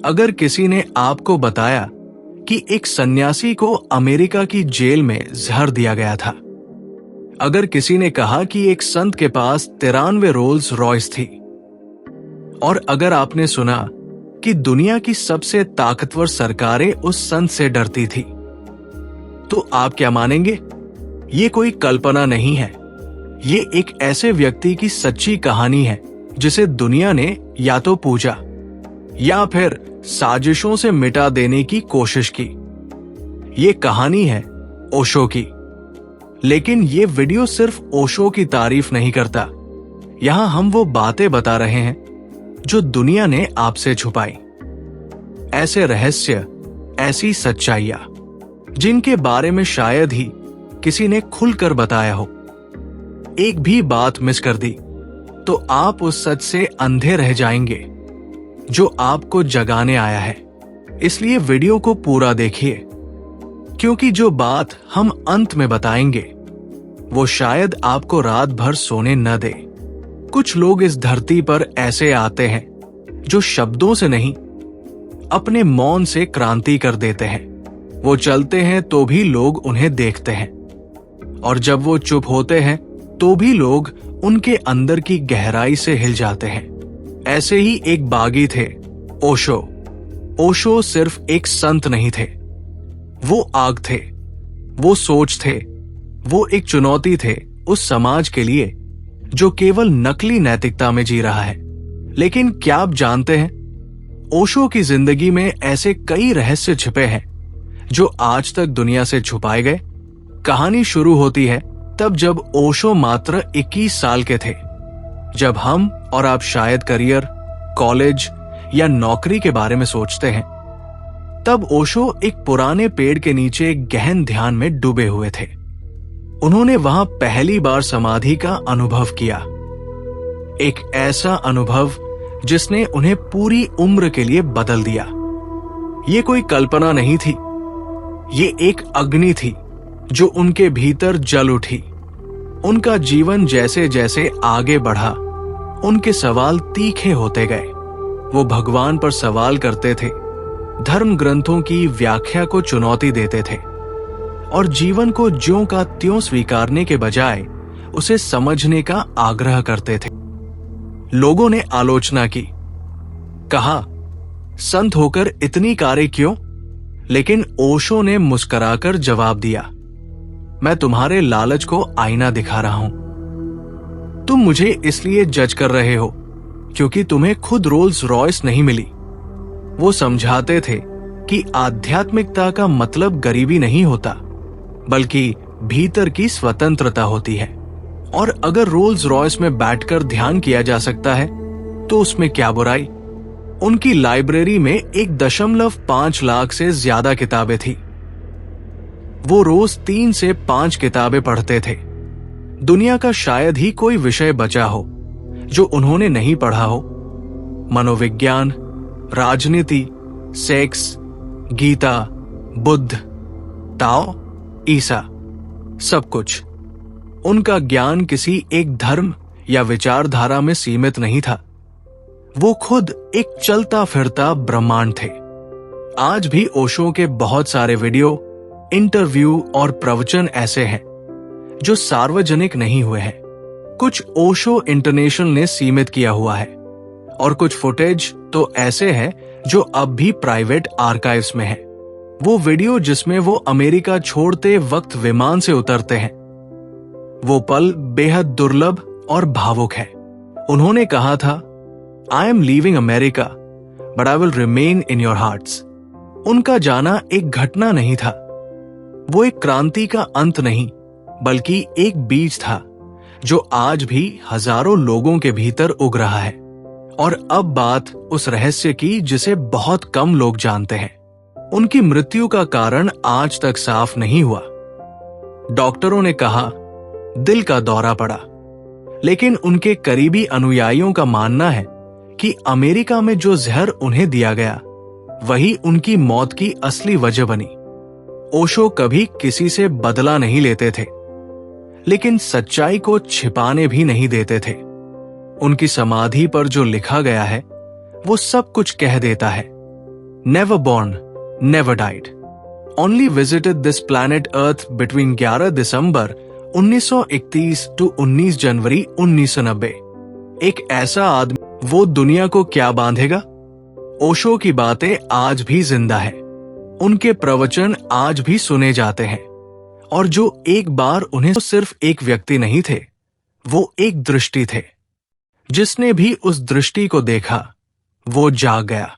अगर किसी ने आपको बताया कि एक सन्यासी को अमेरिका की जेल में जहर दिया गया था, अगर किसी ने कहा कि एक संत के पास 93 रोल्स रॉयस थी, और अगर आपने सुना कि दुनिया की सबसे ताकतवर सरकारें उस संत से डरती थी, तो आप क्या मानेंगे? ये कोई कल्पना नहीं है। ये एक ऐसे व्यक्ति की सच्ची कहानी है जिसे दुनिया ने या तो पूजा या फिर साजिशों से मिटा देने की कोशिश की। ये कहानी है ओशो की। लेकिन ये वीडियो सिर्फ ओशो की तारीफ नहीं करता। यहां हम वो बातें बता रहे हैं जो दुनिया ने आपसे छुपाई। ऐसे रहस्य, ऐसी सच्चाइयां जिनके बारे में शायद ही किसी ने खुलकर बताया हो। एक भी बात मिस कर दी तो आप उस सच से अंधे रह जाएंगे जो आपको जगाने आया है। इसलिए वीडियो को पूरा देखिए, क्योंकि जो बात हम अंत में बताएंगे वो शायद आपको रात भर सोने न दे। कुछ लोग इस धरती पर ऐसे आते हैं जो शब्दों से नहीं, अपने मौन से क्रांति कर देते हैं। वो चलते हैं तो भी लोग उन्हें देखते हैं, और जब वो चुप होते हैं तो भी लोग उनके अंदर की गहराई से हिल जाते हैं। ऐसे ही एक बागी थे, ओशो। ओशो सिर्फ एक संत नहीं थे, वो आग थे, वो सोच थे, वो एक चुनौती थे उस समाज के लिए जो केवल नकली नैतिकता में जी रहा है। लेकिन क्या आप जानते हैं, ओशो की जिंदगी में ऐसे कई रहस्य छिपे हैं जो आज तक दुनिया से छुपाए गए। कहानी शुरू होती है तब जब ओशो मात्र 21 साल के थे। जब हम और आप शायद करियर, कॉलेज या नौकरी के बारे में सोचते हैं, तब ओशो एक पुराने पेड़ के नीचे गहन ध्यान में डूबे हुए थे। उन्होंने वहां पहली बार समाधि का अनुभव किया, एक ऐसा अनुभव जिसने उन्हें पूरी उम्र के लिए बदल दिया। ये कोई कल्पना नहीं थी, ये एक अग्नि थी जो उनके भीतर जल उठी। उनका जीवन जैसे जैसे आगे बढ़ा, उनके सवाल तीखे होते गए। वो भगवान पर सवाल करते थे, धर्म ग्रंथों की व्याख्या को चुनौती देते थे, और जीवन को ज्यों का त्यों स्वीकारने के बजाय उसे समझने का आग्रह करते थे। लोगों ने आलोचना की, कहा, संत होकर इतनी कारें क्यों? लेकिन ओशो ने मुस्कुराकर जवाब दिया, मैं तुम्हारे लालच को आईना दिखा रहा हूं। तुम मुझे इसलिए जज कर रहे हो क्योंकि तुम्हें खुद रोल्स रॉयस नहीं मिली। वो समझाते थे कि आध्यात्मिकता का मतलब गरीबी नहीं होता, बल्कि भीतर की स्वतंत्रता होती है। और अगर रोल्स रॉयस में बैठकर ध्यान किया जा सकता है तो उसमें क्या बुराई। उनकी लाइब्रेरी में 1.5 लाख से ज्यादा किताबें थी। वो रोज 3 से 5 किताबें पढ़ते थे। दुनिया का शायद ही कोई विषय बचा हो जो उन्होंने नहीं पढ़ा हो। मनोविज्ञान, राजनीति, सेक्स, गीता, बुद्ध, ताओ, ईसा, सब कुछ। उनका ज्ञान किसी एक धर्म या विचारधारा में सीमित नहीं था। वो खुद एक चलता फिरता ब्रह्मांड थे। आज भी ओशो के बहुत सारे वीडियो, इंटरव्यू और प्रवचन ऐसे हैं जो सार्वजनिक नहीं हुए हैं। कुछ ओशो इंटरनेशनल ने सीमित किया हुआ है, और कुछ फुटेज तो ऐसे हैं जो अब भी प्राइवेट आर्काइव्स में है। वो वीडियो जिसमें वो अमेरिका छोड़ते वक्त विमान से उतरते हैं, वो पल बेहद दुर्लभ और भावुक है। उन्होंने कहा था, I am leaving America but I will remain in your hearts. उनका जाना एक घटना नहीं था, वो एक क्रांति का अंत नहीं, बल्कि एक बीज था जो आज भी हजारों लोगों के भीतर उग रहा है। और अब बात उस रहस्य की जिसे बहुत कम लोग जानते हैं। उनकी मृत्यु का कारण आज तक साफ नहीं हुआ। डॉक्टरों ने कहा दिल का दौरा पड़ा, लेकिन उनके करीबी अनुयायियों का मानना है कि अमेरिका में जो जहर उन्हें दिया गया वही उनकी मौत की असली वजह बनी। ओशो कभी किसी से बदला नहीं लेते थे, लेकिन सच्चाई को छिपाने भी नहीं देते थे। उनकी समाधि पर जो लिखा गया है वो सब कुछ कह देता है। never born, never died, only visited this planet Earth between 11 December 1931 to 19 जनवरी 1990। एक ऐसा आदमी, वो दुनिया को क्या बांधेगा? ओशो की बातें आज भी जिंदा है, उनके प्रवचन आज भी सुने जाते हैं, और जो एक बार उन्हें सिर्फ एक व्यक्ति नहीं थे, वो एक दृष्टि थे। जिसने भी उस दृष्टि को देखा, वो जाग गया।